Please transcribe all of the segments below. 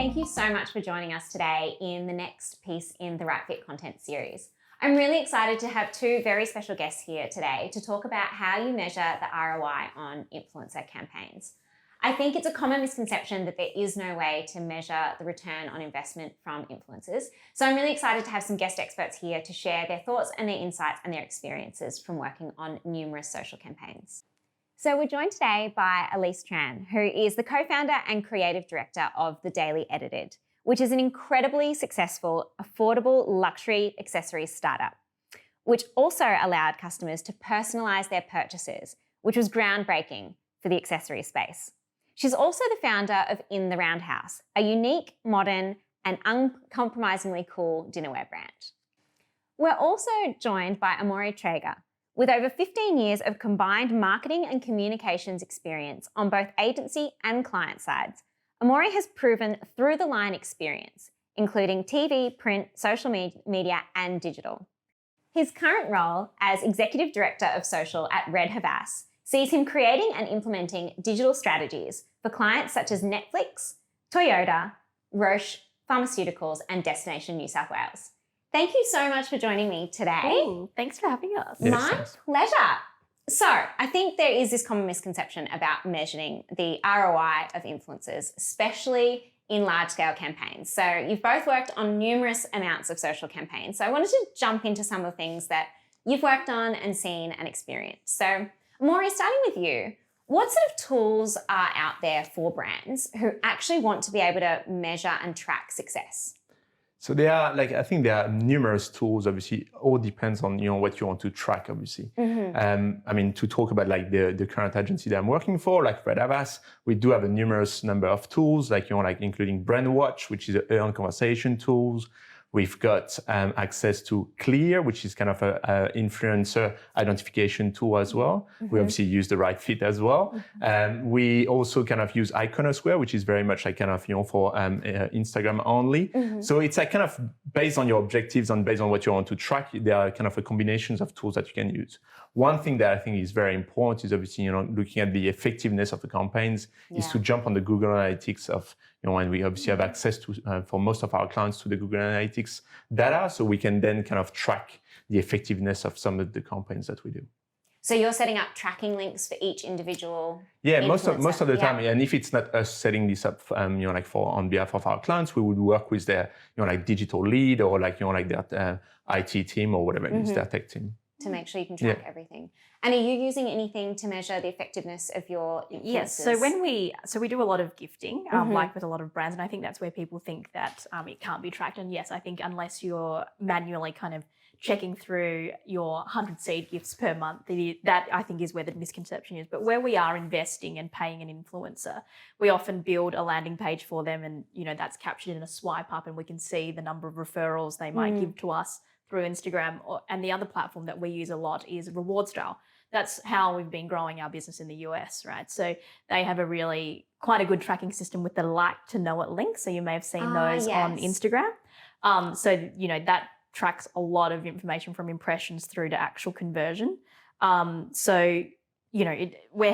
thank you so much for joining us today in the next piece in the Right Fit content series. I'm really excited to have two very special guests here today to talk about how you measure the ROI on influencer campaigns. I think it's a common misconception that there is no way to measure the return on investment from influencers. So I'm really excited to have some guest experts here to share their thoughts and their insights and their experiences from working on numerous social campaigns. So we're joined today by Elise Tran, who is the co-founder and creative director of The Daily Edited, which is an incredibly successful, affordable luxury accessories startup, which also allowed customers to personalize their purchases, which was groundbreaking for the accessory space. She's also the founder of In the Roundhouse, a unique, modern, and uncompromisingly cool dinnerware brand. We're also joined by Amaury Traeger, with over 15 years of combined marketing and communications experience on both agency and client sides. Amaury has proven through-the-line experience, including TV, print, social media, and digital. His current role as Executive Director of Social at Red Havas sees him creating and implementing digital strategies for clients such as Netflix, Toyota, Roche Pharmaceuticals, and Destination New South Wales. Thank you so much for joining me today. Ooh, thanks for having us. Yes, my pleasure. So I think there is this common misconception about measuring the ROI of influencers, especially in large-scale campaigns. So you've both worked on numerous amounts of social campaigns. So I wanted to jump into some of the things that you've worked on and seen and experienced. So Amaury, starting with you, what sort of tools are out there for brands who actually want to be able to measure and track success? So I think there are numerous tools. Obviously, all depends on what you want to track. Obviously, to talk about the current agency that I'm working for, like Red Havas, we do have a numerous number of tools, including Brandwatch, which is earned conversation tools. We've got access to Clear, which is kind of a influencer identification tool as well. We obviously use the Right Fit as well. We also kind of use Iconosquare, which is very much for Instagram only. So it's kind of based on your objectives and based on what you want to track, there are kind of a combinations of tools that you can use. One thing that I think is very important is obviously, looking at the effectiveness of the campaigns is to jump on the Google Analytics of, and we obviously have access to, for most of our clients, to the Google Analytics data, so we can then kind of track the effectiveness of some of the campaigns that we do. So you're setting up tracking links for each individual. Yeah, most of the time, and if it's not us setting this up, for on behalf of our clients, we would work with their, digital lead or their IT team or whatever it is, their tech team. To make sure you can track everything. And are you using anything to measure the effectiveness of your influencers? Yes, so we do a lot of gifting, like with a lot of brands, and I think that's where people think that it can't be tracked. And yes, I think unless you're manually kind of checking through your 100 seed gifts per month, that I think is where the misconception is. But where we are investing and paying an influencer, we often build a landing page for them, and that's captured in a swipe up, and we can see the number of referrals they might give to us through Instagram. And the other platform that we use a lot is Rewardstyle. That's how we've been growing our business in the US, right? So they have quite a good tracking system with the like to know it link. So you may have seen those on Instagram. That tracks a lot of information from impressions through to actual conversion. We're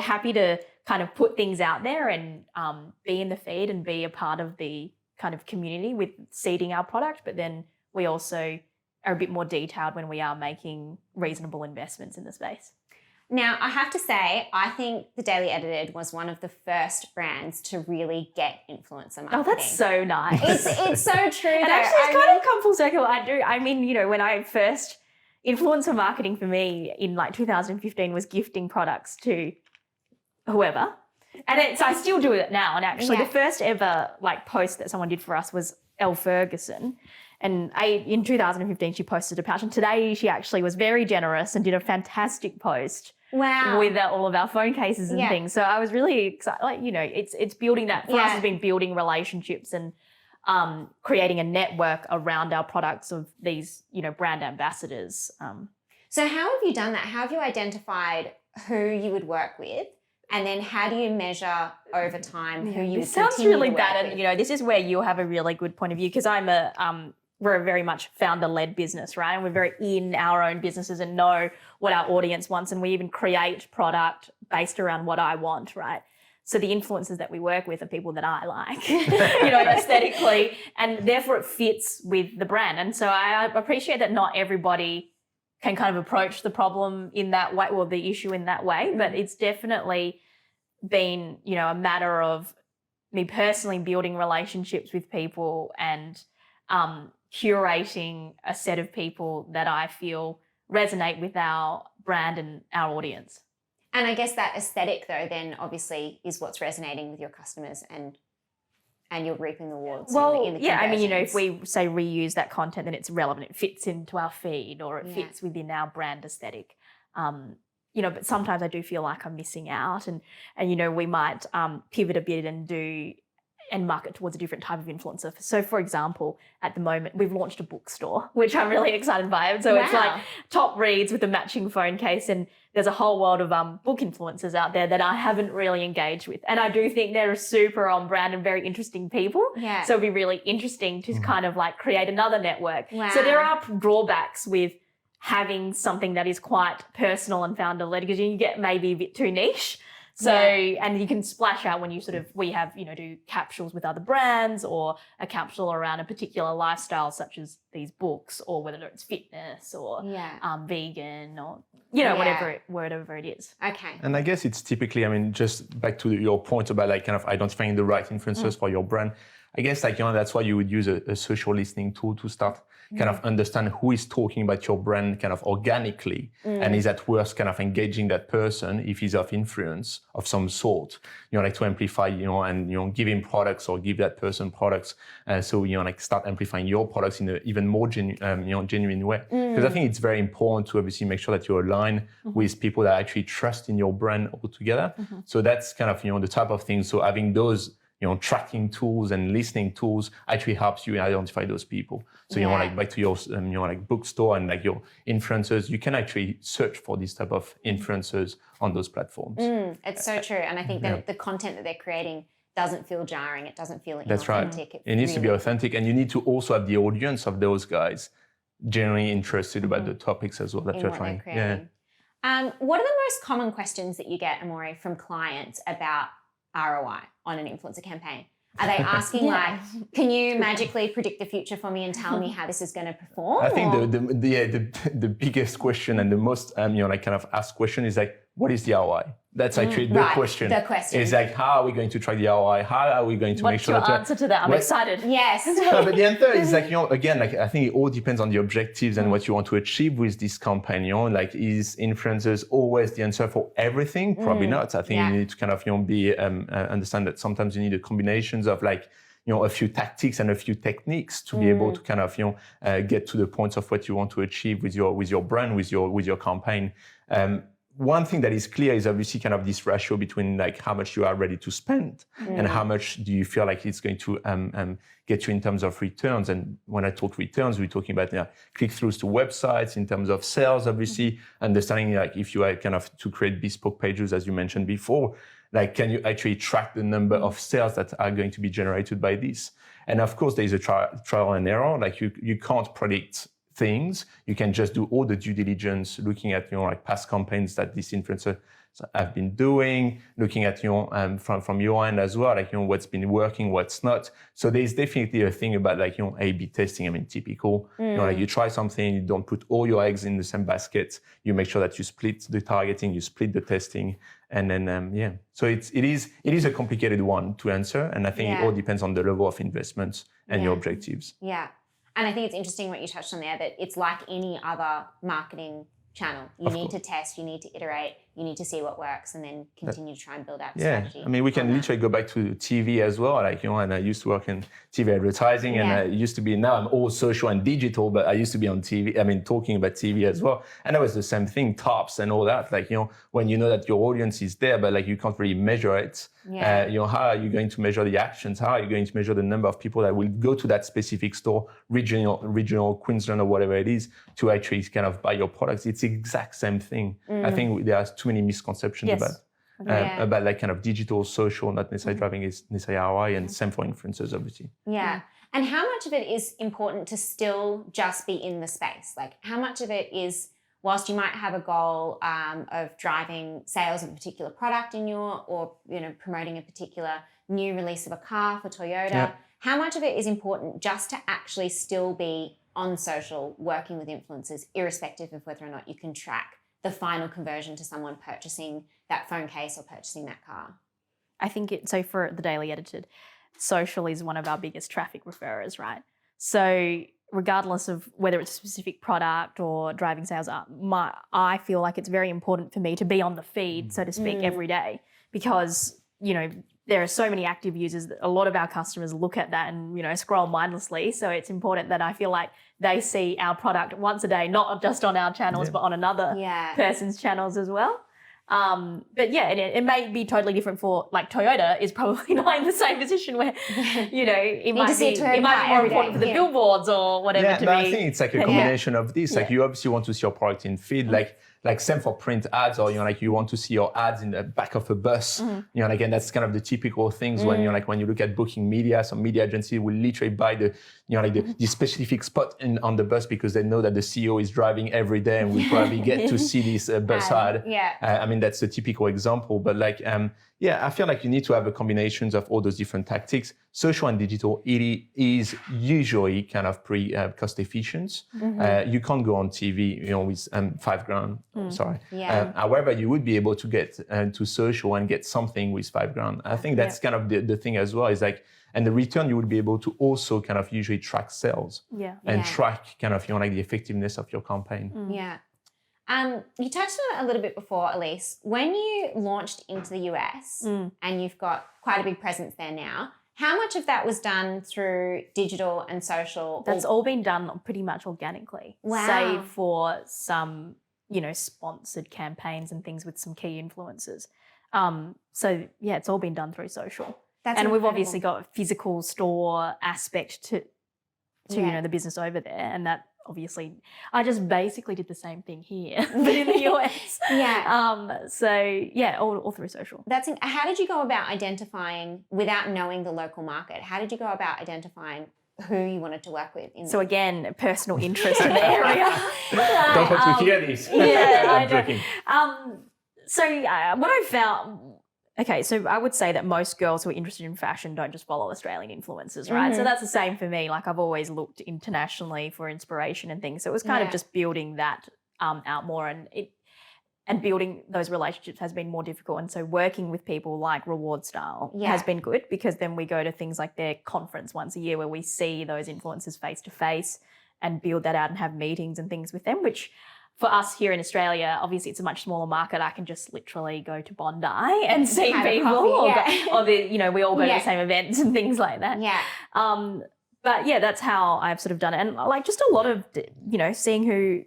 happy to kind of put things out there and be in the feed and be a part of the kind of community with seeding our product, but then we also are a bit more detailed when we are making reasonable investments in the space. Now, I have to say, I think The Daily Edited was one of the first brands to really get influencer marketing. Oh, that's so nice. It's so true. And actually, it's kind of come full circle. When I first, influencer marketing for me in 2015 was gifting products to whoever. And I still do it now. And actually, the first ever post that someone did for us was Elle Ferguson. And in 2015, she posted a pouch. And today, she actually was very generous and did a fantastic post. Wow. With all of our phone cases and things. So I was really excited. It's building that, for us, has been building relationships and creating a network around our products of these, brand ambassadors. So how have you done that? How have you identified who you would work with? And then how do you measure over time who you would sounds really bad. And, this is where you have a really good point of view, because we're a very much founder-led business, right? And we're very in our own businesses and know what our audience wants. And we even create product based around what I want, right? So the influencers that we work with are people that I like, you know, aesthetically, and therefore it fits with the brand. And so I appreciate that not everybody can kind of approach the problem in that way, or the issue in that way, but it's definitely been, you know, a matter of me personally building relationships with people and curating a set of people that I feel resonate with our brand and our audience. And I guess that aesthetic, though, then obviously is what's resonating with your customers, and you're reaping the rewards. Well, in the yeah, I mean, you know, if conversions. we say reuse that content, then it's relevant. It fits into our feed, or it Yeah. fits within our brand aesthetic. You know, but sometimes I do feel like I'm missing out, and you know, we might pivot a bit and market towards a different type of influencer. So, for example, at the moment, we've launched a bookstore, which I'm really excited by. So it's like top reads with a matching phone case, and there's a whole world of book influencers out there that I haven't really engaged with. And I do think they're super on brand and very interesting people. Yeah. So it'd be really interesting to kind of like create another network. Wow. So there are drawbacks with having something that is quite personal and founder-led, because you get maybe a bit too niche. So, and you can splash out when you we have, you know, do capsules with other brands, or a capsule around a particular lifestyle, such as these books, or whether it's fitness or vegan, or, you know, whatever it is. Okay. And I guess it's typically, I mean, just back to your point about like kind of identifying the right influencers for your brand. I guess like, you know, that's why you would use a social listening tool to start kind of understand who is talking about your brand kind of organically, and is that worth kind of engaging that person if he's of influence of some sort, you know, like to amplify, you know, and, you know, give him products or give that person products. So, you know, like start amplifying your products in an even more genuine way. Because I think it's very important to obviously make sure that you align with people that actually trust in your brand altogether. So that's kind of, you know, the type of thing. So having those, you know, tracking tools and listening tools actually helps you identify those people. So, you know, like back to your, you know, like bookstore and like your influencers, you can actually search for these type of influencers on those platforms. It's so true. And I think that the content that they're creating doesn't feel jarring. It doesn't feel That's right. inauthentic. It needs to be authentic, and you need to also have the audience of those guys generally interested about the topics as well that you're trying. What are the most common questions that you get, Amori, from clients about ROI on an influencer campaign? Are they asking like, can you magically predict the future for me and tell me how this is going to perform? I think the biggest question and the most you know, like kind of asked question is like, what is the ROI? That's actually the question. The question is like, how are we going to track the ROI? How are we going to make sure What's your answer to that? I'm excited. Yes. No, but the answer is like, you know, again, like I think it all depends on the objectives and what you want to achieve with this campaign. You know, like is influencers always the answer for everything? Probably not. I think you need to kind of, you know, be understand that sometimes you need a combinations of like, you know, a few tactics and a few techniques to be able to kind of, you know, get to the points of what you want to achieve with your brand, with your campaign. One thing that is clear is obviously kind of this ratio between like how much you are ready to spend and how much do you feel like it's going to get you in terms of returns. And when I talk returns, we're talking about click-throughs to websites, in terms of sales, obviously, understanding like if you are kind of to create bespoke pages, as you mentioned before, like can you actually track the number of sales that are going to be generated by this? And of course, there's a trial and error. Like you can't predict things. You can just do all the due diligence, looking at, you know, like past campaigns that this influencer have been doing, looking at, you know, from your end as well, like, you know, what's been working, what's not. So there's definitely a thing about like, you know, A/B testing. I mean, typical, you know, like you try something, you don't put all your eggs in the same basket. You make sure that you split the targeting, you split the testing, and then So it is a complicated one to answer, and I think it all depends on the level of investments and your objectives. Yeah. And I think it's interesting what you touched on there, that it's like any other marketing channel. You need to test, you need to iterate, you need to see what works, and then continue to try and build out the strategy. I mean, we can literally go back to TV as well. Like, you know, and I used to work in TV advertising, and I used to be, now I'm all social and digital, but I used to be on TV, I mean, talking about TV as well. And that was the same thing, tops and all that. Like, you know, when you know that your audience is there, but like you can't really measure it, you know, how are you going to measure the actions? How are you going to measure the number of people that will go to that specific store, regional Queensland or whatever it is, to actually kind of buy your products? It's the exact same thing. I think there are too many misconceptions about like kind of digital, social, not necessarily driving is necessarily ROI, and same for influencers, obviously. Yeah. And how much of it is important to still just be in the space? Like how much of it is whilst you might have a goal of driving sales of a particular product or promoting a particular new release of a car for Toyota, how much of it is important just to actually still be on social, working with influencers, irrespective of whether or not you can track the final conversion to someone purchasing that phone case or purchasing that car? I think so for the Daily Edited, social is one of our biggest traffic referrers, right? So regardless of whether it's a specific product or driving sales, I feel like it's very important for me to be on the feed, so to speak, every day, because, there are so many active users that a lot of our customers look at that and, scroll mindlessly. So it's important that I feel like they see our product once a day, not just on our channels, but on another person's channels as well. But yeah, it may be totally different for, like, Toyota is probably not in the same position where, it might be more important for the billboards or whatever. Yeah, but I think it's like a combination of this. Like, you obviously want to see your product in feed, like same for print ads, or you want to see your ads in the back of a bus. And again, that's kind of the typical things when when you look at booking media. Some media agency will literally buy the specific spot on the bus because they know that the CEO is driving every day and will probably get to see this bus ad. I mean, that's a typical example, but I feel like you need to have a combination of all those different tactics. Social and digital, it is usually kind of pretty cost efficient. You can't go on TV, with $5,000. Sorry. However, you would be able to get to social and get something with $5,000. I think that's kind of the thing as well. Is like, and the return, you would be able to also kind of usually track sales and track kind of the effectiveness of your campaign. You touched on it a little bit before, Elise. When you launched into the US and you've got quite a big presence there now, how much of that was done through digital and social? That's all been done pretty much organically. Wow. Save for some, sponsored campaigns and things with some key influencers. So yeah, it's all been done through social. That's and incredible. We've obviously got a physical store aspect to the business over there, and that obviously I just basically did the same thing here but in the US. All through social. How did you go about identifying, without knowing the local market, how did you go about identifying who you wanted to work with? So again, personal interest in the area. Don't want to hear this. I'm joking. What I found, so I would say that most girls who are interested in fashion don't just follow Australian influencers, right? So that's the same for me. Like, I've always looked internationally for inspiration and things. So it was kind of just building that out more, and building those relationships has been more difficult. And so working with people like Reward Style has been good, because then we go to things like their conference once a year where we see those influencers face to face and build that out and have meetings and things with them, which for us here in Australia, obviously it's a much smaller market. I can just literally go to Bondi and see people, we all go to the same events and things like that. But yeah, that's how I've sort of done it. And like, just a lot of, seeing who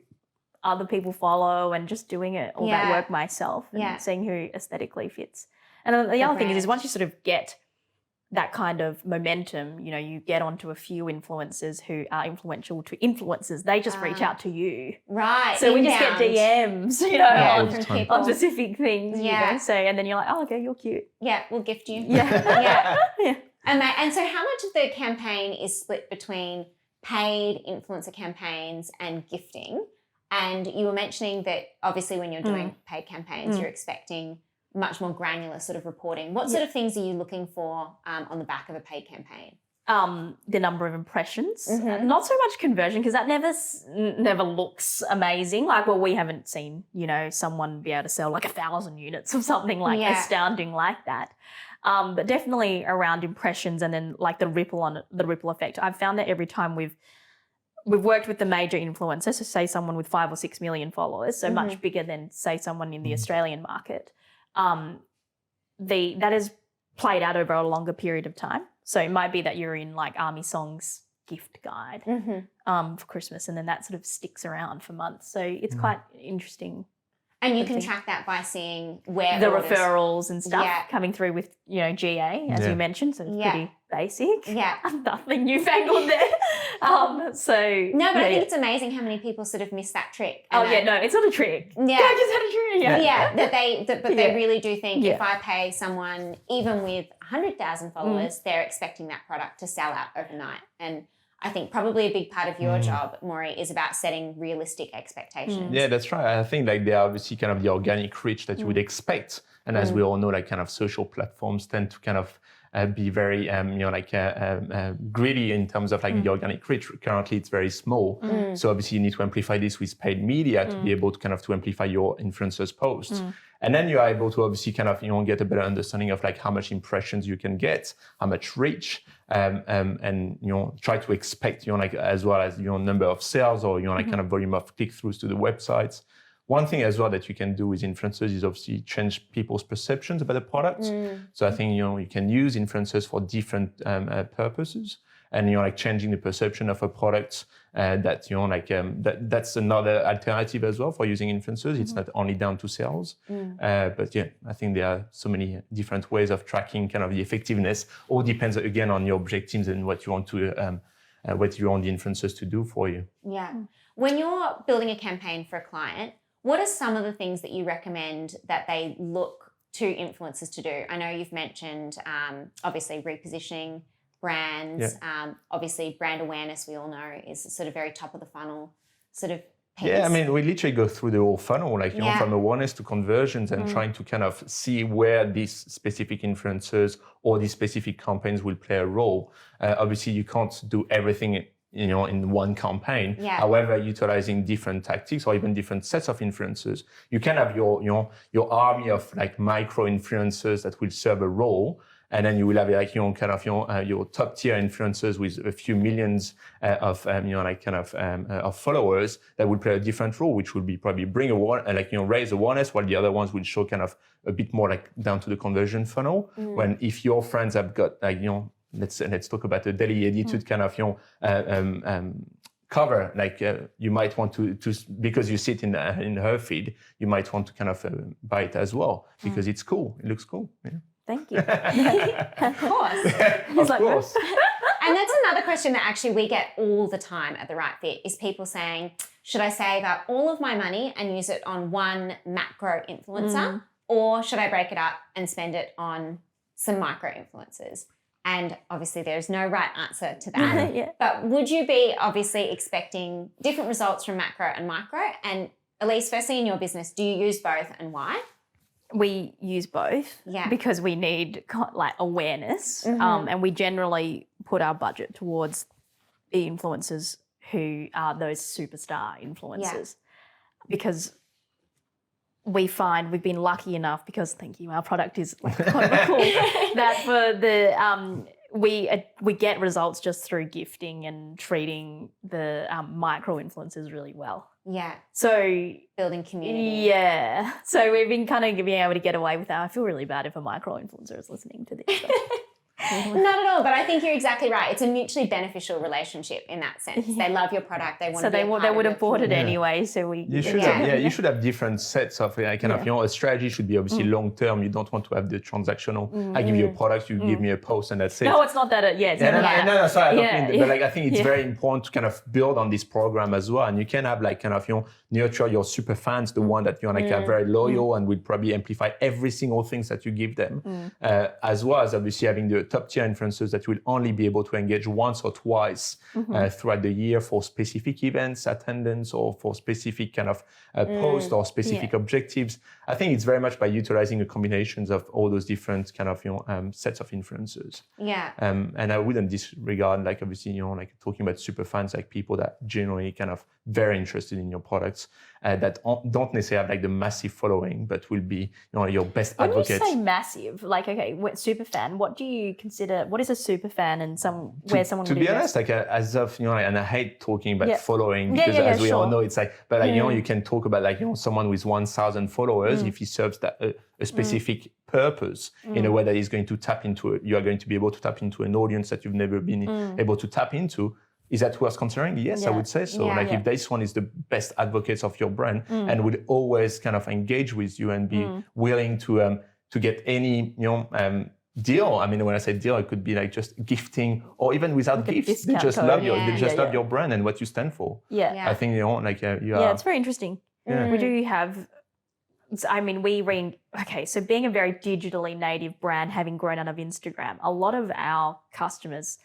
other people follow and just doing all that work myself and seeing who aesthetically fits. And the other thing is once you sort of get that kind of momentum, you get onto a few influencers who are influential to influencers. They just reach out to you. Right. So we just get DMs, on specific things. So, and then you're like, oh, okay, you're cute. Yeah, we'll gift you. Yeah. And so how much of the campaign is split between paid influencer campaigns and gifting? And you were mentioning that obviously when you're doing paid campaigns, you're expecting much more granular sort of reporting. What sort of things are you looking for on the back of a paid campaign? The number of impressions, not so much conversion, because that never looks amazing. Like, well, we haven't seen, someone be able to sell like 1,000 units or something like astounding like that. But definitely around impressions, and then like the ripple effect. I've found that every time we've worked with the major influencers, so say someone with 5 or 6 million followers, so much bigger than say someone in the Australian market. That is played out over a longer period of time. So it might be that you're in like Army Song's gift guide for Christmas, and then that sort of sticks around for months. So it's quite interesting. And you can track that by seeing where the referrals and stuff coming through with, GA, as you mentioned. So it's pretty basic. Yeah. Nothing newfangled there. I think it's amazing how many people sort of miss that trick. No, it's not a trick. Yeah. I just had a trick. But they really do think if I pay someone, even with 100,000 followers, they're expecting that product to sell out overnight. And I think probably a big part of your job, Maury, is about setting realistic expectations. Yeah, that's right. I think like they are obviously kind of the organic reach that you would expect. And as we all know, like kind of social platforms tend to kind of be very, greedy in terms of like the organic reach. Currently, it's very small. So obviously you need to amplify this with paid media to be able to kind of to amplify your influencers' posts. And then you are able to obviously kind of, get a better understanding of like how much impressions you can get, how much reach, and, try to expect, like as well as, number of sales or, like kind of volume of click-throughs to the websites. One thing as well that you can do with influencers is obviously change people's perceptions about the product. So I think, you can use influencers for different purposes. And, like changing the perception of a product that, that's another alternative as well for using influencers. It's not only down to sales. But yeah, I think there are so many different ways of tracking kind of the effectiveness. All depends, again, on your objectives and what you want to, what you want the influencers to do for you. Yeah. When you're building a campaign for a client, what are some of the things that you recommend that they look to influencers to do? I know you've mentioned, obviously, repositioning brands. Obviously, brand awareness, we all know, is sort of very top of the funnel sort of piece. Yeah, I mean, we literally go through the whole funnel, like, from awareness to conversions and trying to kind of see where these specific influencers or these specific campaigns will play a role. Obviously, you can't do everything in one campaign. However, utilizing different tactics or even different sets of influencers, you can have your army of like micro influencers that will serve a role. And then you will have like your top tier influencers with a few millions of followers that will play a different role, which will be probably raise awareness, while the other ones will show kind of a bit more like down to the conversion funnel. When if your friends have got like let's talk about a daily edited kind of cover, like you might want to because you sit in her feed, you might want to kind of buy it as well because it's cool. It looks cool. Yeah. Thank you. Of course. Of course. And that's another question that actually we get all the time at The Right Fit is people saying, should I save up all of my money and use it on one macro influencer or should I break it up and spend it on some micro influencers? And obviously there's no right answer to that. But would you be obviously expecting different results from macro and micro? And Elise, firstly in your business, do you use both and why? We use both because we need like awareness and we generally put our budget towards the influencers who are those superstar influencers because we find we've been lucky enough because our product is like kind of cool that for the we get results just through gifting and treating the micro influencers really well. Yeah. So building community. Yeah. So we've been kind of being able to get away with that. I feel really bad if a micro influencer is listening to this. Not at all, but I think you're exactly right. It's a mutually beneficial relationship in that sense. They love your product. They want to be a part they would of have bought it anyway. So you should have different sets of a strategy should be obviously long term. You don't want to have the transactional. I give you a product, you give me a post, and that's it. No, it's not that. No, sorry, I don't mean that, but like I think it's very important to kind of build on this program as well. And you can have like kind of nurture your super fans, the one that are very loyal and will probably amplify every single things that you give them, as well as obviously having the top tier influencers that will only be able to engage once or twice throughout the year for specific events, attendance, or for specific kind of posts or specific objectives. I think it's very much by utilizing the combinations of all those different kind of sets of influencers. Yeah. And I wouldn't disregard like obviously like talking about super fans, like people that generally kind of very interested in your products that don't necessarily have like the massive following, but will be your best advocates. When you say massive, like super fan, what do you consider? What is a super fan and where someone? To be honest, like as of and I hate talking about following because as we all know, it's like, but like you can talk about like someone with 1,000 followers if he serves that a specific purpose in a way that is going to tap into you are going to be able to tap into an audience that you've never been able to tap into. Is that worth considering? Yes, I would say so. If this one is the best advocates of your brand and would always kind of engage with you and be willing to get any deal. I mean, when I say deal, it could be like just gifting or even without gifts. They just love you. They just love your brand and what you stand for. Yeah. I think it's very interesting. We do have. I mean, so being a very digitally native brand, having grown out of Instagram, a lot of our customers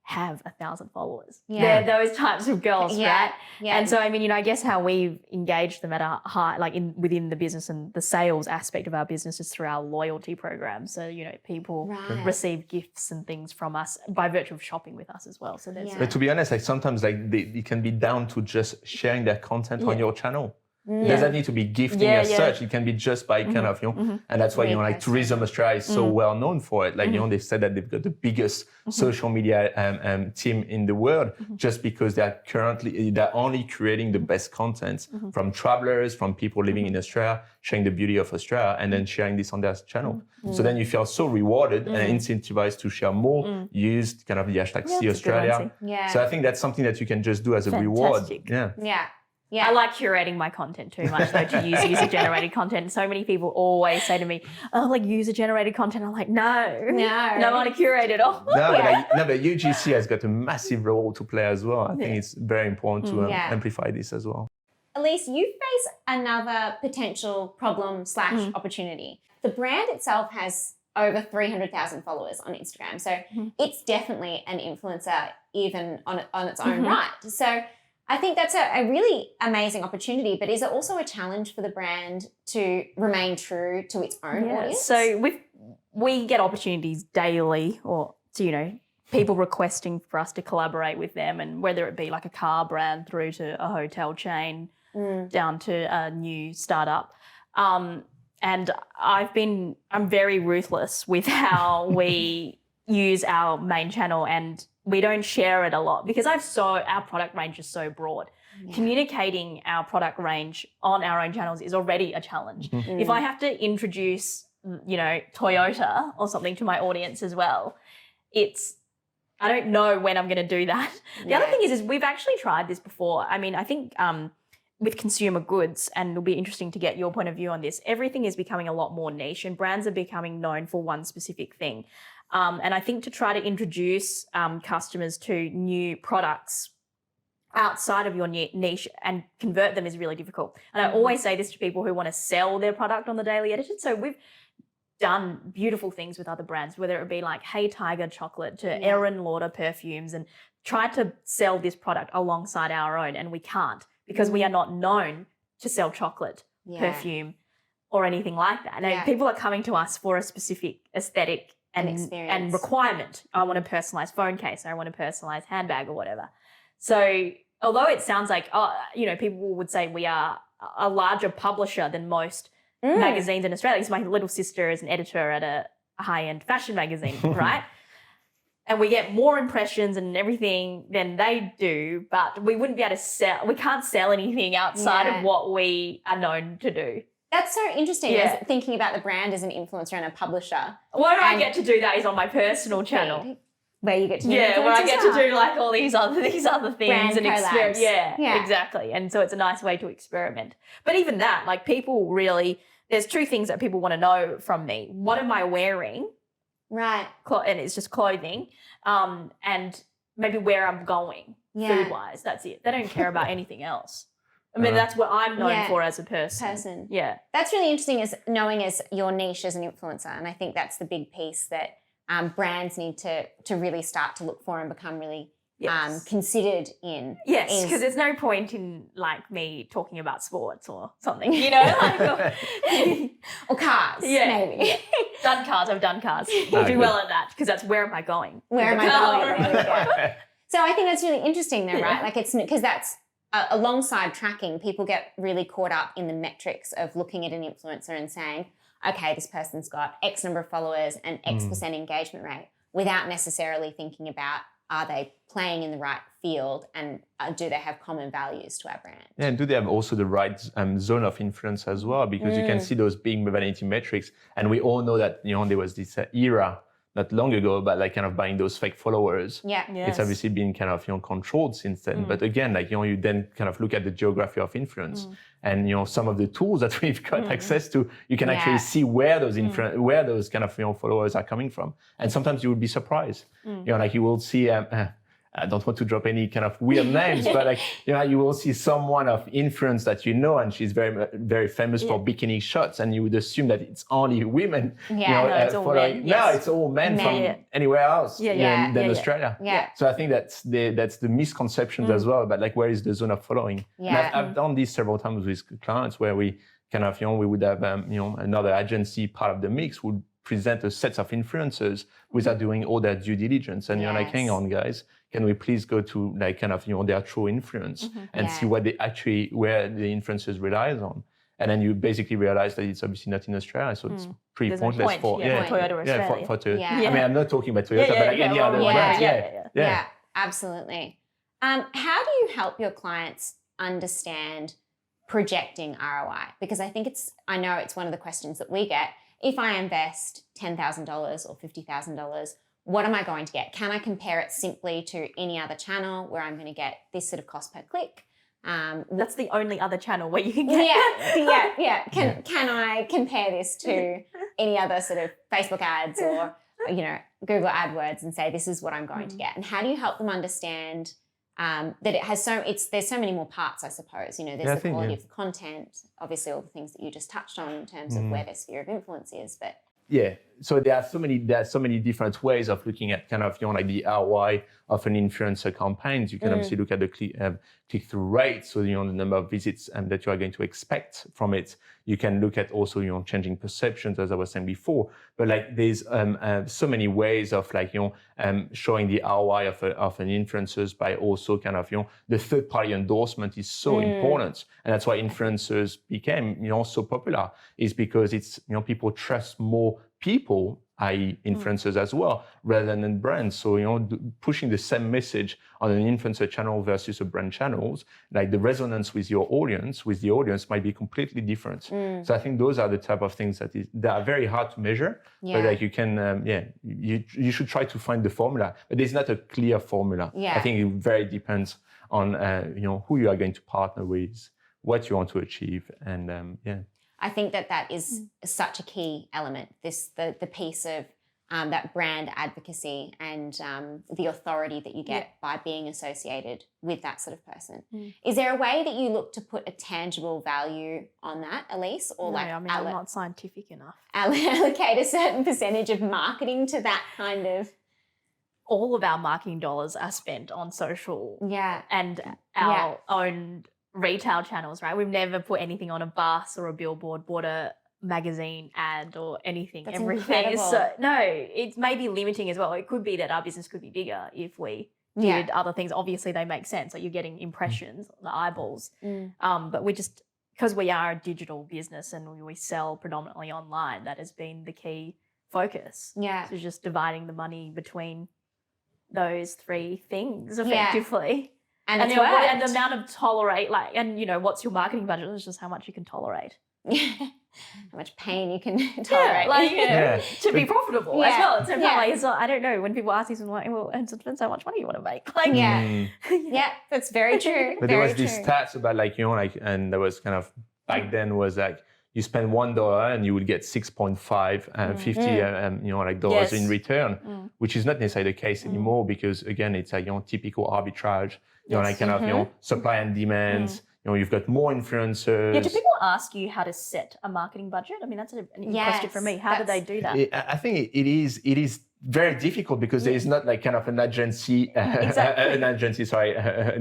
have 1,000 followers. Yeah. They're those types of girls, Yeah. right? Yeah. And so, I mean, I guess how we've engaged them at a high, like within the business and the sales aspect of our business is through our loyalty program. So, people Right. receive gifts and things from us by virtue of shopping with us as well. So there's Yeah. But to be honest, like sometimes like it can be down to just sharing their content on your channel. It doesn't need to be gifting as such. It can be just by kind of, and that's why, like Tourism Australia is so well known for it. Like, they said that they've got the biggest social media team in the world just because they're only creating the best content from travelers, from people living in Australia, sharing the beauty of Australia, and then sharing this on their channel. So then you feel so rewarded and incentivized to share more, use kind of the hashtag See Australia. Yeah. So I think that's something that you can just do as a reward. Fantastic. Yeah. Yeah. Yeah. I like curating my content too much though to use user-generated content. So many people always say to me, "Oh, like user-generated content." I'm like, no, I want to curate it all. But UGC has got a massive role to play as well. I think it's very important to amplify this as well. Elise, you face another potential problem / opportunity. The brand itself has over 300,000 followers on Instagram. So it's definitely an influencer even on its own right. So I think that's a really amazing opportunity, but is it also a challenge for the brand to remain true to its own audience? So we get opportunities daily or to, people requesting for us to collaborate with them, and whether it be like a car brand through to a hotel chain down to a new startup. And I'm very ruthless with how we use our main channel, and we don't share it a lot because our product range is so broad. Yeah. Communicating our product range on our own channels is already a challenge. If I have to introduce, Toyota or something to my audience as well, I don't know when I'm going to do that. The other thing is we've actually tried this before. I mean, I think with consumer goods, and it'll be interesting to get your point of view on this, everything is becoming a lot more niche and brands are becoming known for one specific thing. And I think to try to introduce customers to new products outside of your niche and convert them is really difficult. And I always say this to people who want to sell their product on the Daily Edition. So we've done beautiful things with other brands, whether it be like Hey Tiger chocolate to Erin Lauder perfumes, and tried to sell this product alongside our own, and we can't because we are not known to sell chocolate, perfume, or anything like that. And people are coming to us for a specific aesthetic and requirement. I want a personalized phone case, or I want a personalized handbag or whatever. So although it sounds like, people would say we are a larger publisher than most magazines in Australia, because my little sister is an editor at a high-end fashion magazine, right? And we get more impressions and everything than they do, but we wouldn't be able to we can't sell anything outside of what we are known to do. That's so interesting, as thinking about the brand as an influencer and a publisher. Where I get to do that is on my personal channel. Where you get to do where I get to do like all these other things brand and collabs. Yeah, exactly. And so it's a nice way to experiment. But even that, like people really, there's two things that people want to know from me. What am I wearing? Right. And it's just clothing. And maybe where I'm going food-wise. That's it. They don't care about anything else. I mean, that's what I'm known for as a person. Yeah. That's really interesting, is knowing as your niche as an influencer. And I think that's the big piece that brands need to really start to look for and become really considered in. Yes, because there's no point in like me talking about sports or something, or cars, maybe. Yeah. I've done cars. I'll do well at that because that's where am I going? Where am I going? So I think that's really interesting though, right? Like it's because that's alongside tracking, people get really caught up in the metrics of looking at an influencer and saying, okay, this person's got X number of followers and X percent engagement rate, without necessarily thinking about, are they playing in the right field, and do they have common values to our brand? Yeah, and do they have also the right zone of influence as well? Because you can see those big vanity metrics, and we all know that there was this era not long ago about like kind of buying those fake followers. Yeah, it's obviously been kind of controlled since then. But again, like you then kind of look at the geography of influence, and some of the tools that we've got access to, you can actually see where those where those kind of followers are coming from, and sometimes you would be surprised. Like you will see. I don't want to drop any kind of weird names, but like, you will see someone of influence that and she's very, very famous for bikini shots, and you would assume that it's only women. Yeah, no, it's all following. men, yes. No, it's all men from anywhere else than Australia. Yeah. So I think that's the misconceptions as well about like where is the zone of following. Yeah. And I've done this several times with clients where we kind of we would have another agency part of the mix would present a set of influencers without doing all their due diligence, and you're like, hang on, guys, can we please go to like kind of their true influence and see what they actually where the influencers relies on, and then you basically realize that it's obviously not in Australia, so it's pretty pointless for Toyota Australia. For Toyota. Yeah. I mean, I'm not talking about Toyota, but like any other brands. Yeah, absolutely. How do you help your clients understand projecting ROI? Because I know it's one of the questions that we get. If I invest $10,000 or $50,000, what am I going to get? Can I compare it simply to any other channel where I'm going to get this sort of cost per click? That's the only other channel where you can get Can I compare this to any other sort of Facebook ads or Google AdWords and say this is what I'm going to get? And how do you help them understand that it has there's so many more parts, I suppose. There's the quality of the content, obviously all the things that you just touched on in terms of where their sphere of influence is, but so there are so many different ways of looking at kind of like the ROI of an influencer campaigns. You can obviously look at the click-through rate, so the number of visits that you are going to expect from it. You can look at also changing perceptions, as I was saying before. But like there's so many ways of like showing the ROI of an influencers by also kind of the third-party endorsement is so important, and that's why influencers became so popular, is because it's people trust more people, i.e. influencers as well, rather than brands. So, pushing the same message on an influencer channel versus a brand channels, like the resonance with the audience might be completely different. So I think those are the type of things that are very hard to measure, but like you can, you should try to find the formula, but there's not a clear formula. I think it very depends on, who you are going to partner with, what you want to achieve, and I think that is such a key element. The piece of that brand advocacy and the authority that you get by being associated with that sort of person. Is there a way that you look to put a tangible value on that, Elise, or I'm not scientific enough. Allocate a certain percentage of marketing to that kind of? All of our marketing dollars are spent on social, and our own retail channels, right? We've never put anything on a bus or a billboard, bought a magazine ad or anything. That's everything incredible. is no, it may be limiting as well. It could be that our business could be bigger if we did other things. Obviously they make sense. Like you're getting impressions, the eyeballs. But we just, because we are a digital business and we sell predominantly online, that has been the key focus. So just dividing the money between those three things effectively. And the amount of tolerate, what's your marketing budget? It's just how much you can tolerate. How much pain you can tolerate. To be profitable as well. So it's not, I don't know, when people ask these, I'm like, well, it depends how much money you want to make. That's very true. But there was this stats about and there was kind of back then was like, you spend $1 and you will get 6.5 dollars in return, which is not necessarily the case anymore, because again, it's like typical arbitrage, supply and demand. You've got more influencers. Do people ask you how to set a marketing budget? I mean, that's an question for me. How do they do that? I think it is very difficult because there is not like kind of an agency, an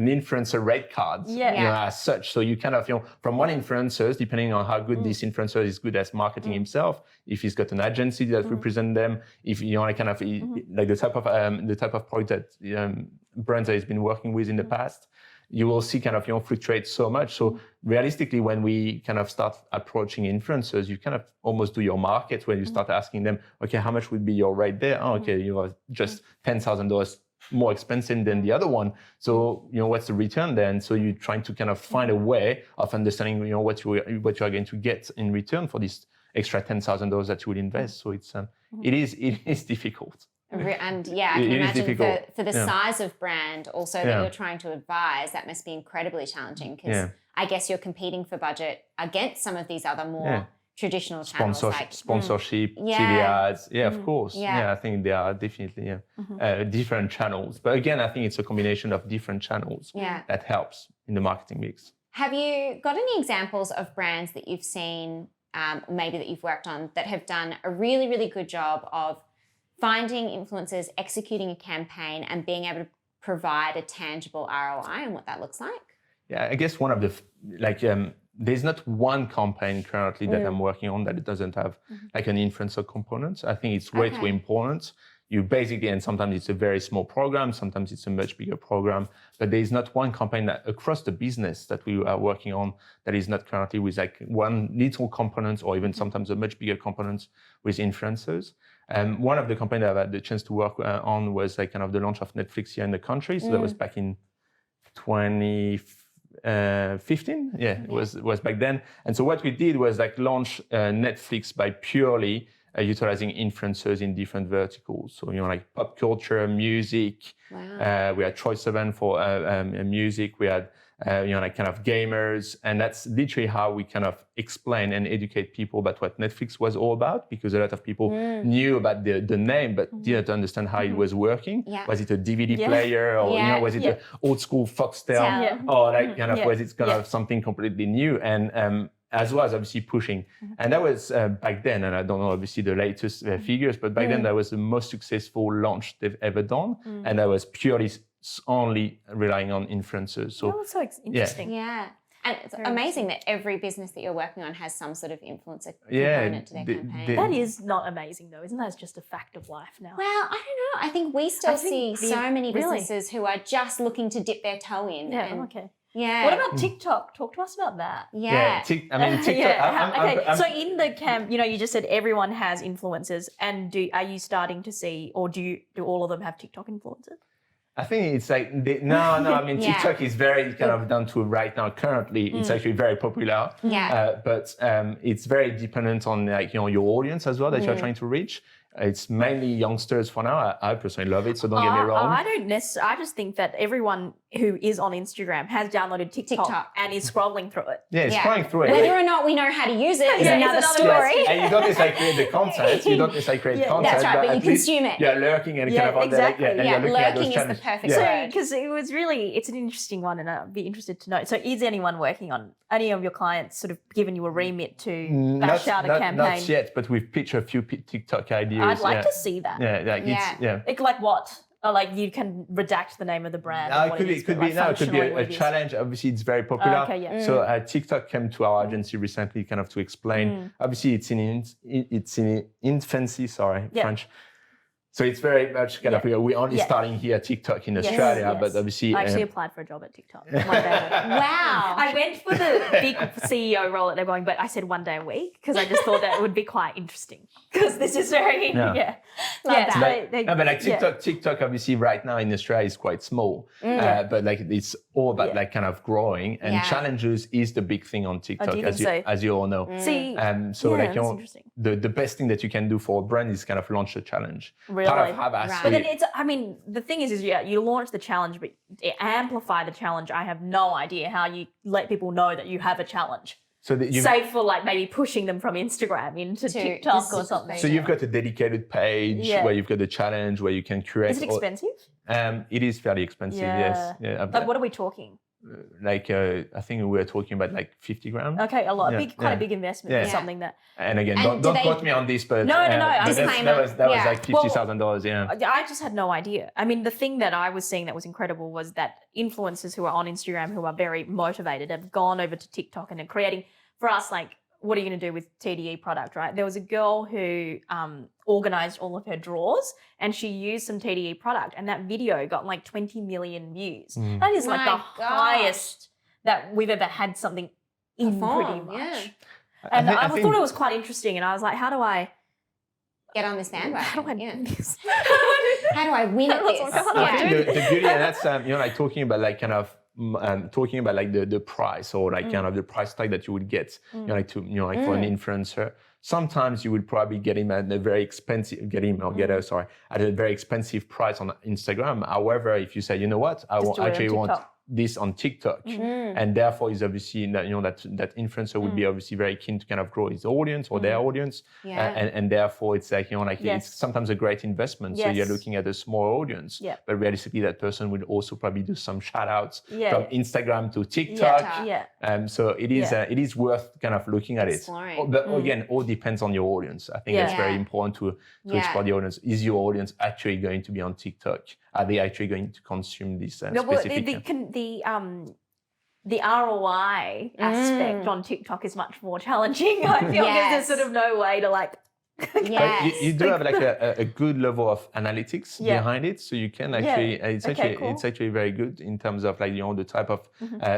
influencer rate card, as such. So you kind of, from one influencer, depending on how good this influencer is good at marketing himself, if he's got an agency that represent them, if like the type of product that brands that he's been working with in the past, you will see kind of fluctuate so much. So realistically, when we kind of start approaching influencers, you kind of almost do your market when you start asking them, okay, how much would be your rate there? Oh, okay, you are just $10,000 more expensive than the other one. So what's the return then? So you're trying to kind of find a way of understanding what you are going to get in return for this extra $10,000 that you will invest. So it's it is difficult. And I can imagine for the size of brand also that you're trying to advise, that must be incredibly challenging, because I guess you're competing for budget against some of these other more traditional channels like sponsorship, Yeah. TV ads. Yeah, of course. Yeah. I think there are definitely different channels. But again, I think it's a combination of different channels Yeah. that helps in the marketing mix. Have you got any examples of brands that you've seen, maybe that you've worked on, that have done a really, really good job of finding influencers, executing a campaign, and being able to provide a tangible ROI and what that looks like? Yeah, I guess one of the there's not one campaign currently that I'm working on that it doesn't have like an influencer component. I think it's way too important. You basically, and sometimes it's a very small program, sometimes it's a much bigger program, but there is not one campaign that across the business that we are working on that is not currently with like one little component or even sometimes a much bigger component with influencers. One of the campaigns that I've had the chance to work on was like kind of the launch of Netflix here in the country. So that was back in 2015. Yeah, it was back then. And so what we did was like launch Netflix by purely utilizing influencers in different verticals. So, like pop culture, music. Wow. We had Troye Sivan for music. We had, like kind of gamers. And that's literally how we kind of explain and educate people about what Netflix was all about, because a lot of people knew about the name, but didn't understand how it was working. Yeah. Was it a DVD player or, was it an old school Foxtel? Or like kind of, was it kind of something completely new? And, as well as obviously pushing. And that was back then, and I don't know obviously the latest figures, but back then that was the most successful launch they've ever done. And that was purely only relying on influencers. So that's so interesting. Yeah. And it's amazing that every business that you're working on has some sort of influencer component to their campaign. That is not amazing though, isn't that? It's just a fact of life now. Well, I don't know. I think we still see so many businesses who are just looking to dip their toe in. Yeah, okay. Yeah. What about TikTok? Talk to us about that. Yeah. TikTok. So in the camp, you just said everyone has influencers, and are you starting to see, or do all of them have TikTok influencers? I think it's like, TikTok is very kind of down to right now. Currently, it's actually very popular. Yeah. But it's very dependent on like, your audience as well that you're trying to reach. It's mainly youngsters for now. I personally love it, so don't get me wrong. I don't necessarily. I just think that everyone who is on Instagram has downloaded TikTok. And is scrolling through it. Yeah, scrolling through it. Whether or not we know how to use it is another story. Yes. And you don't necessarily create the content. You don't necessarily create content. That's right, but you consume it. You're lurking and kind of on exactly. Lurking is the perfect word. Because it's an interesting one, and I'd be interested to know. So is anyone working on, any of your clients sort of given you a remit to bash out a campaign? Not yet, but we've pitched a few TikTok ideas. I'd like to see that. Like what? Or like you can redact the name of the brand. It could be a challenge. Obviously, it's very popular. So TikTok came to our agency recently, kind of to explain. Obviously, it's in infancy. French. So it's very much kind of we're only starting here TikTok in Australia, but obviously I actually applied for a job at TikTok one day. Wow! I went for the big CEO role that they're going, but I said 1 day a week because I just thought that it would be quite interesting because this is very TikTok obviously right now in Australia is quite small, but like it's all about like kind of growing, and challenges is the big thing on TikTok, as you all know. See, interesting. The best thing that you can do for a brand is kind of launch a challenge. Really? But then the thing is you launch the challenge, but amplify the challenge. I have no idea how you let people know that you have a challenge. So save for like maybe pushing them from Instagram into TikTok or something. So you've got a dedicated page where you've got the challenge where you can create. Is it expensive? It is fairly expensive, yes. Yeah. Like what are we talking? Like I think we're talking about like 50 grand. Okay, a lot, quite a big investment for something that. And again, don't quote me on this, but no. That was like $50,000. Yeah. I just had no idea. I mean, the thing that I was seeing that was incredible was that influencers who are on Instagram who are very motivated have gone over to TikTok and are creating for us like. What are you going to do with TDE product, right? There was a girl who organized all of her drawers and she used some TDE product, and that video got like 20 million views. That is like the highest that we've ever had something in pretty much. Yeah. And I thought it was quite interesting, and I was like, how do I get on this bandwagon? How do I do this? How do I win at this? The beauty, and that's like talking about like kind of talking about like the price or like kind of the price tag that you would get for an influencer. Sometimes you would probably get him at a very expensive at a very expensive price on Instagram. However, if you say, you know what, I want this on TikTok, and therefore is obviously that influencer would be obviously very keen to kind of grow his audience or their audience, and therefore it's like it's sometimes a great investment. So you're looking at a small audience, but realistically that person will also probably do some shout outs from Instagram to TikTok. So it is worth kind of looking at Exploring. it. But again, all depends on your audience. I think that's very important to explore the audience. Is your audience actually going to be on TikTok? Are they actually going to consume this specific? The ROI aspect on TikTok is much more challenging. I feel there's sort of no way to like. Yes. You do have like a good level of analytics behind it, so you can actually it's actually very good in terms of like the type of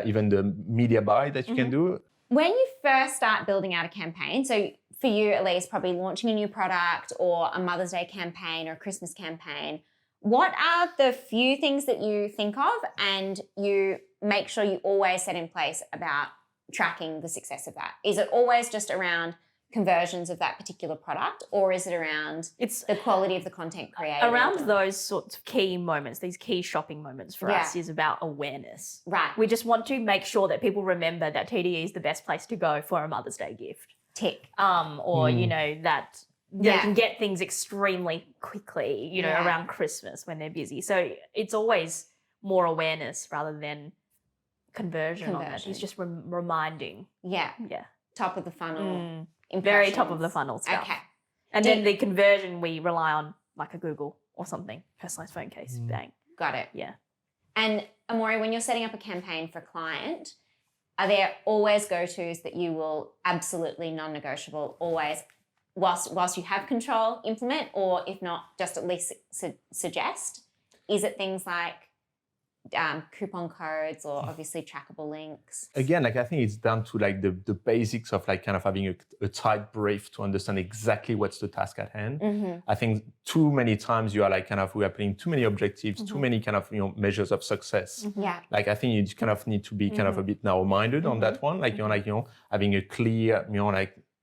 even the media buy that you can do. When you first start building out a campaign, so for you at least, probably launching a new product or a Mother's Day campaign or a Christmas campaign, what are the few things that you think of and you make sure you always set in place about tracking the success of that? Is it always just around conversions of that particular product, or is it around the quality of the content created? Around those sorts of key moments, these key shopping moments for us is about awareness. Right. We just want to make sure that people remember that TDE is the best place to go for a Mother's Day gift. Tick. Or, that they can get things extremely quickly, around Christmas when they're busy. So it's always more awareness rather than conversion. On that. It's just reminding. Yeah. Top of the funnel. Very top of the funnel stuff. Okay. And then the conversion we rely on like a Google or something, personalized phone case, bang. Got it. Yeah. And Amori, when you're setting up a campaign for a client, are there always go-tos that you will absolutely non-negotiable, always, whilst you have control, implement, or if not, just at least suggest? Is it things like coupon codes or obviously trackable links? Again, like I think it's down to like the basics of like kind of having a tight brief to understand exactly what's the task at hand. I think too many times we are putting too many objectives, too many kind of measures of success. Like I think you kind of need to be kind of a bit narrow-minded on that one. Like having a clear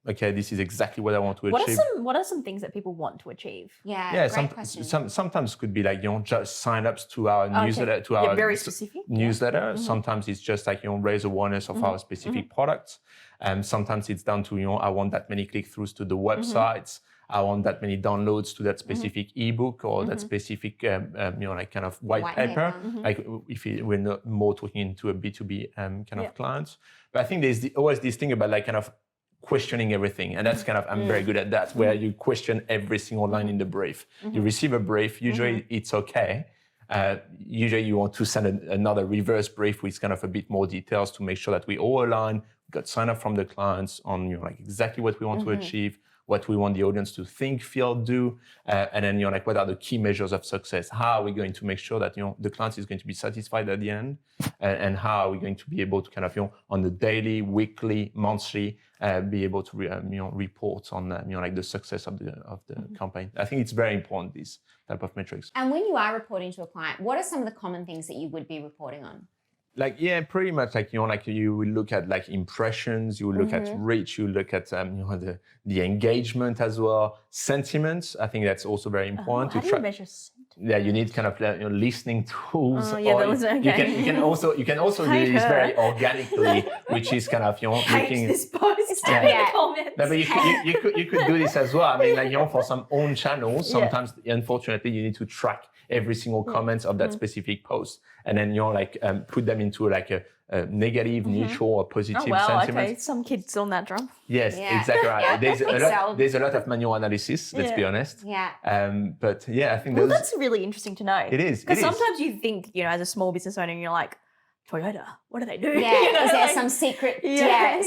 okay, this is exactly what I want to achieve. What are some things that people want to achieve? Great question. Sometimes could be like just sign-ups to our newsletter, to our very specific newsletter. Sometimes it's just like raise awareness of our specific products. Sometimes it's down to I want that many click-throughs to the websites. I want that many downloads to that specific ebook or that specific like kind of white paper. Like if we're not more talking into a B2B kind of clients. But I think there's always this thing about like kind of questioning everything, and that's kind of I'm very good at that, where you question every single line in the brief. You receive a brief, usually it's okay. Usually you want to send another reverse brief with kind of a bit more details to make sure that we all align. We got sign up from the clients on like exactly what we want to achieve, what we want the audience to think, feel, do, and then like what are the key measures of success? How are we going to make sure that the client is going to be satisfied at the end, and how are we going to be able to kind of on the daily, weekly, monthly be able to report on like the success of the campaign. I think it's very important, this type of metrics. And when you are reporting to a client, what are some of the common things that you would be reporting on? Like pretty much like like you will look at like impressions, you will look at reach, you look at the engagement as well, sentiments. I think that's also very important. How do you measure sentiment? Yeah, you need kind of listening tools. Okay. You can also do this very organically, which is kind of looking. This post in the comments. No, but you could do this as well. I mean, like for some own channels, sometimes unfortunately you need to track every single comment of that specific post, and then put them into like a negative, neutral, or positive sentiment. Okay, some kids on that drum. Yes, exactly right. There's a lot of manual analysis. Let's be honest. But I think that's really interesting to know. It is because sometimes you think as a small business owner, you're like, Toyota, what do they do? Yeah, is there some secret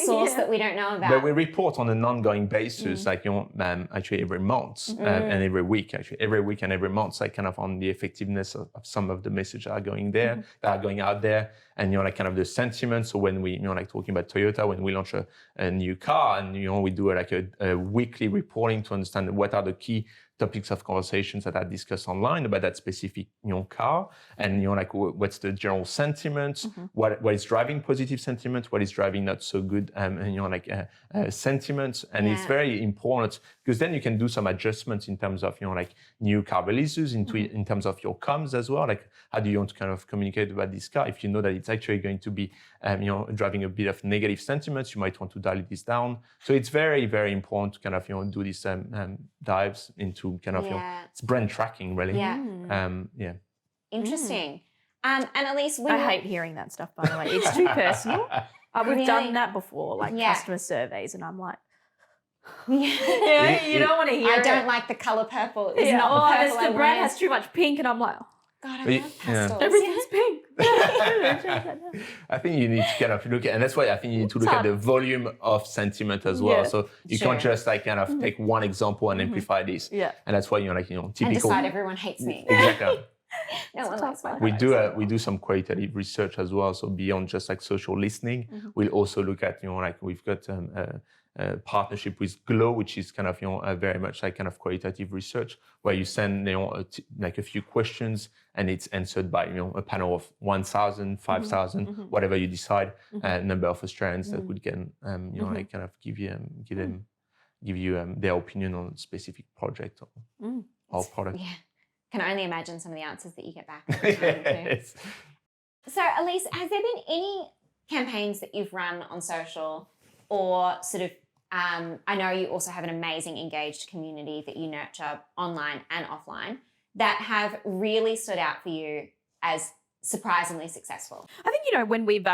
source that we don't know about? But we report on an ongoing basis, actually every month and every week. Actually, every week and every month, like kind of on the effectiveness of some of the messages that are going there, that are going out there, and like kind of the sentiment. So when we like talking about Toyota, when we launch a new car, and we do like a weekly reporting to understand what are the key topics of conversations that are discussed online about that specific car, and like what's the general sentiment, what is driving positive sentiment, what is driving not so good sentiment, and it's very important because then you can do some adjustments in terms of like new car releases, in terms of your comms as well, like how do you want to kind of communicate about this car if you know that it's actually going to be driving a bit of negative sentiments, you might want to dial this down. So it's very, very important to kind of do these dives into kind of it's brand tracking really. Interesting. And Elise, I hate hearing that stuff, by the way. It's too personal. We've done that before, like customer surveys, and I'm like, you don't want to hear it. I don't like the color purple. It's not the purple. The brand has too much pink, and I'm like, God, I love pastels. Everything's pink. I think you need to kind of look at, and that's why I think you need to look at the volume of sentiment as well. So you can't just like kind of take one example and amplify this. Yeah. And that's why typical. And decide everyone hates me. Exactly. No one likes my we do some qualitative research as well. So beyond just like social listening, we'll also look at like we've got partnership with Glow, which is kind of very much like kind of qualitative research where you send like a few questions and it's answered by a panel of 1,000, 5,000, whatever you decide, number of Australians that would get like kind of give you their opinion on a specific project or product. Yeah, can only imagine some of the answers that you get back. Yes. So Elise, has there been any campaigns that you've run on social? Or sort of, I know you also have an amazing engaged community that you nurture online and offline that have really stood out for you as surprisingly successful. I think, when we've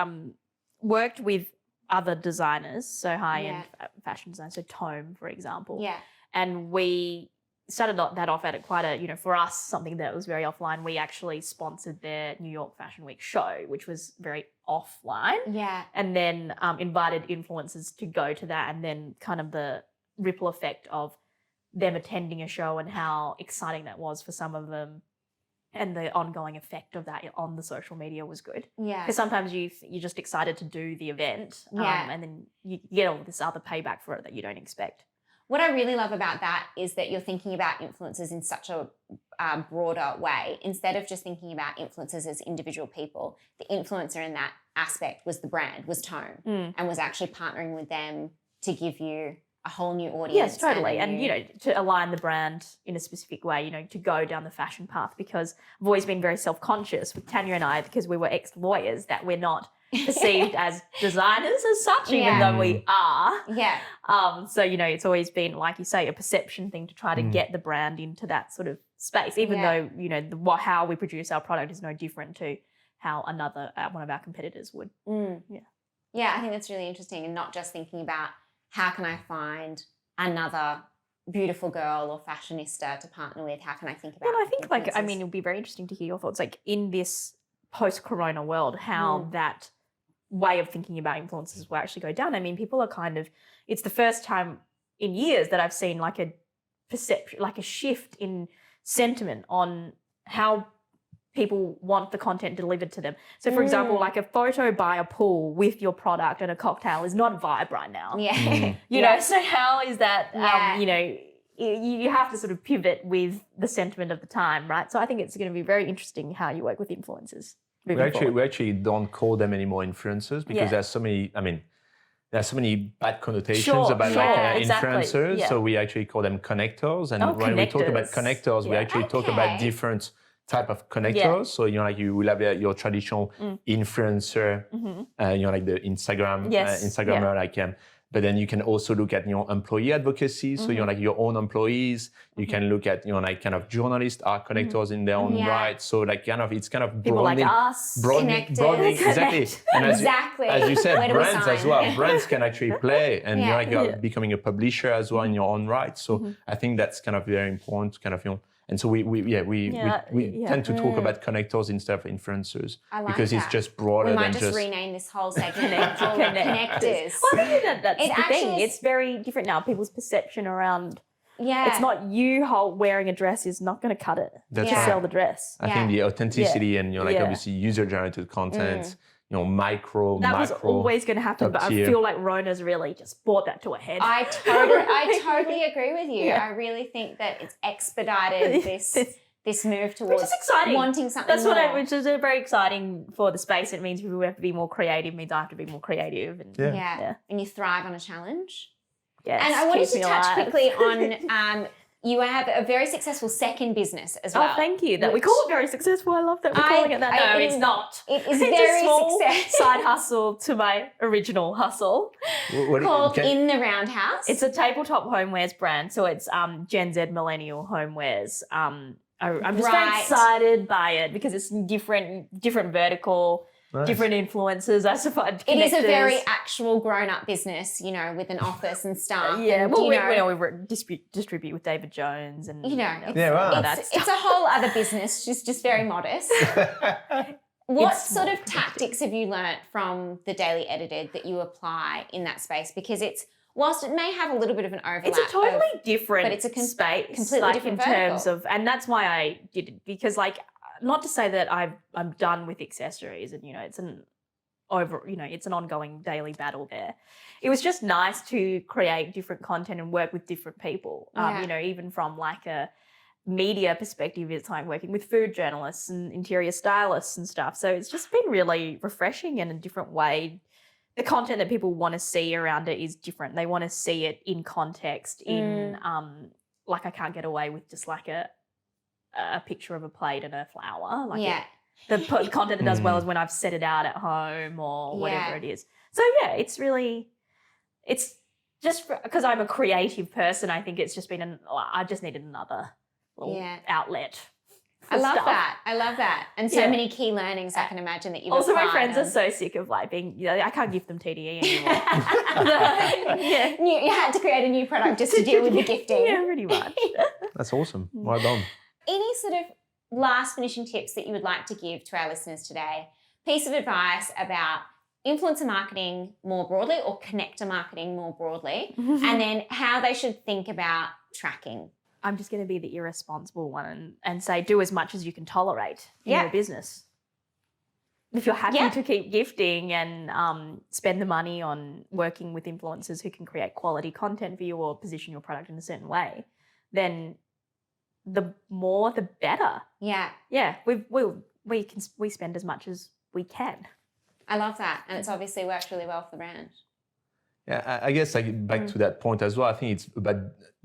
worked with other designers, so high-end fashion designers, so Tome, for example, and we started that off at quite a, for us, something that was very offline. We actually sponsored their New York Fashion Week show, which was very offline. Yeah. And then invited influencers to go to that, and then kind of the ripple effect of them attending a show and how exciting that was for some of them, and the ongoing effect of that on the social media was good. Yeah. Because sometimes you're just excited to do the event, and then you get all this other payback for it that you don't expect. What I really love about that is that you're thinking about influencers in such a broader way. Instead of just thinking about influencers as individual people, the influencer in that aspect was the brand, was Tome, and was actually partnering with them to give you a whole new audience. Yes, totally. And to align the brand in a specific way, to go down the fashion path, because I've always been very self-conscious with Tanya and I, because we were ex-lawyers, that we're not perceived as designers as such, even though we are. Yeah. So, it's always been, like you say, a perception thing to try to get the brand into that sort of space, even though, how we produce our product is no different to how one of our competitors would. Yeah, I think that's really interesting, and not just thinking about how can I find another beautiful girl or fashionista to partner with? How can I think about And I think, influencers? it'll be very interesting to hear your thoughts, in this post-corona world, how that way of thinking about influencers will actually go down. People are it's the first time in years that I've seen a perception, a shift in sentiment on how people want the content delivered to them. So, for example, a photo by a pool with your product and a cocktail is not a vibe right now. Yeah. So how is that, you have to sort of pivot with the sentiment of the time, right? So I think it's going to be very interesting how you work with influencers. We actually don't call them anymore influencers because there's so many, there's so many bad connotations about influencers. So we actually call them connectors. And when we talk about connectors, we actually talk about different type of connectors. So you will have your traditional influencer, like the Instagrammer, but then you can also look at your employee advocacy. So your own employees. You can look at kind of journalists are connectors in their own right. So it's kind of people like us, broadening exactly. And as you said, brands as well. Brands can actually play, and you're becoming a publisher as well in your own right. So I think that's kind of very important to kind of and so we tend to talk about connectors instead of influencers because it's just broader than just rename this whole segment connectors. Well, I think that's the thing. It's very different now. People's perception around it's not you wearing a dress is not going to cut it to sell the dress. I think the authenticity and obviously user-generated content, micro, That was macro. always going to happen, but I tier. feel like Rona's really just brought that to a head. I totally agree with you. Yeah. I really think that it's expedited this move towards Which is exciting. wanting something That's more. which is very exciting for the space. It means people have to be more creative. It means I have to be more creative. And Yeah. Yeah. And you thrive on a challenge. yes, And I wanted keeps to me touch alive. quickly on you have a very successful second business as well. Oh, thank you. That we which- call it very successful. I love that we're calling it that. No, it's not. It is It's a very small successful. side hustle to my original hustle. Called In the Roundhouse. It's a tabletop homewares brand, so it's Gen Z millennial homewares. I'm just very Right. excited by it because it's different vertical, Nice. different influences. I suppose It is a connectors. very actual grown-up business, with an office and staff. yeah. and, Well, we distribute with David Jones and it's, Yeah, wow. all that it's stuff. a whole other business, just very modest. What It's sort of small. tactics have you learnt from the Daily Edited that you apply in that space? Because whilst it may have a little bit of an overlap, It's a totally different but it's a space, completely like different in terms vertical. of, and that's why I did it because, like, not to say that I'm done with accessories, and it's it's an ongoing daily battle there. It was just nice to create different content and work with different people. Yeah. Even from like a media perspective, it's like working with food journalists and interior stylists and stuff. So it's just been really refreshing in a different way. The content that people want to see around it is different. They want to see it in context, like I can't get away with just like a picture of a plate and a flower. Like yeah. the content that does well is when I've set it out at home or whatever Yeah. it is. So yeah, it's just because I'm a creative person. I think it's just been I just needed another little Yeah. outlet. I for love stuff. that. I love that. And so Yeah. many key learnings I can imagine that you've Also, my applied friends are on- so sick of like being. I can't give them TDE anymore. yeah. You had to create a new product just to deal with the gifting. Yeah, pretty much. That's awesome. Well done. Any sort of last finishing tips that you would like to give to our listeners today? Piece of advice about influencer marketing more broadly or connector marketing more broadly, and then how they should think about tracking. I'm just going to be the irresponsible one and say do as much as you can tolerate in Yeah. your business. If you're happy Yeah. to keep gifting and spend the money on working with influencers who can create quality content for you or position your product in a certain way, then the more the better. Yeah, Yeah, we spend as much as we can. I love that. And it's obviously worked really well for the brand. Yeah, I guess like back to that point as well. I think it's about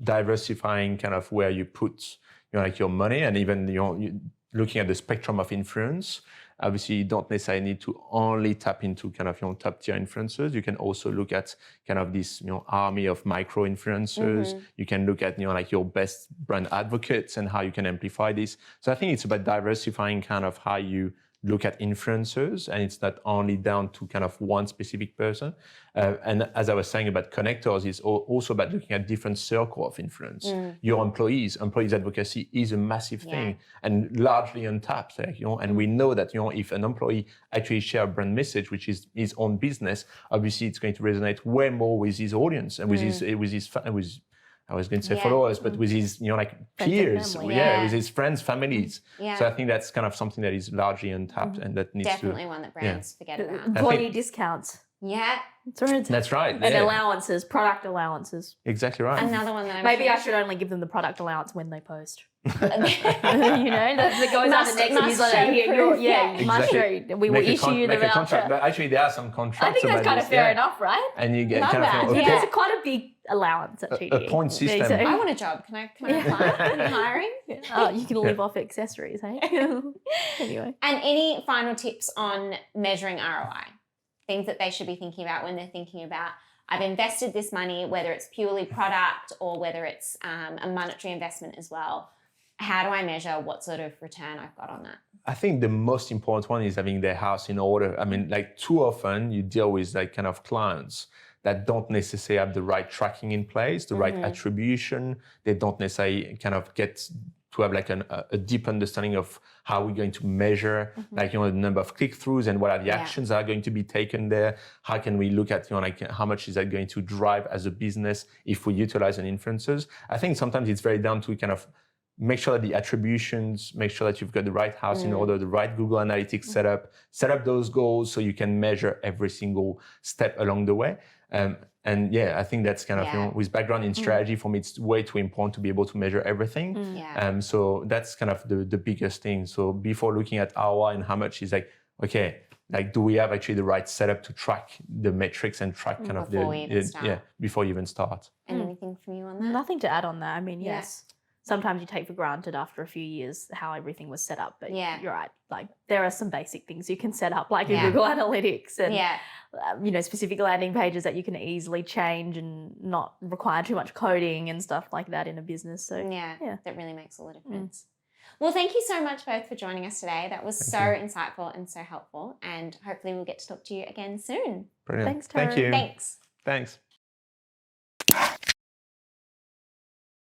diversifying kind of where you put like your money, and even you looking at the spectrum of influence. Obviously, you don't necessarily need to only tap into kind of top tier influencers. You can also look at kind of this army of micro influencers. You can look at like your best brand advocates and how you can amplify this. So I think it's about diversifying kind of how you look at influencers, and it's not only down to kind of one specific person. And as I was saying about connectors, it's also about looking at different circle of influence. Your employees advocacy is a massive thing and largely untapped. And we know that if an employee actually share a brand message, which is his own business, obviously it's going to resonate way more with his audience and with his I was going to say followers, but with his, like Friends and peers, family. with his friends, families. Yeah. So I think that's kind of something that is largely untapped and that needs Definitely one that brands forget about. Employee discounts. Yeah, That's right. That's right. And yeah. allowances, product allowances. Exactly right. another one that I'm Maybe I sure- should only give them the product allowance when they post. that goes Must- on the next must newsletter. show Here, proof, yeah, yeah. you must Exactly. show. We will issue you the make a contract. voucher. But actually, there are some contracts. I think that's about kind this, of fair yeah. enough, right? And you get Love kind that. of Yeah. There's quite a big allowance at TD. point system. So- I want a job. Can I apply? Are you hiring? Oh, you can live off accessories, hey? Anyway. And any final tips on measuring ROI? Things that they should be thinking about when they're thinking about, I've invested this money, whether it's purely product or whether it's a monetary investment as well. How do I measure what sort of return I've got on that? I think the most important one is having their house in order. I mean, like too often you deal with like kind of clients that don't necessarily have the right tracking in place, the right attribution. They don't necessarily kind of get to have like a deep understanding of how we're going to measure like, the number of click-throughs and what are the actions that are going to be taken there. How can we look at, like how much is that going to drive as a business if we utilize an influencers? I think sometimes it's very down to kind of make sure that the attributions, make sure that you've got the right house in order, the right Google Analytics setup, set up those goals so you can measure every single step along the way. And yeah, I think that's kind of, you know, with background in strategy, for me, it's way too important to be able to measure everything. So that's kind of the biggest thing. So before looking at ROI and how much is like, okay, like, do we have actually the right setup to track the metrics and track kind of before you even start? And anything from you on that? Nothing to add on that. I mean, yes, sometimes you take for granted after a few years how everything was set up, but you're right. Like, there are some basic things you can set up, like in Google Analytics and you know, specific landing pages that you can easily change and not require too much coding and stuff like that in a business. So that really makes all the difference. Well, thank you so much both for joining us today. That was insightful and so helpful, and hopefully we'll get to talk to you again soon. Brilliant. Thanks, Tara. Thank you. Thanks. Thanks.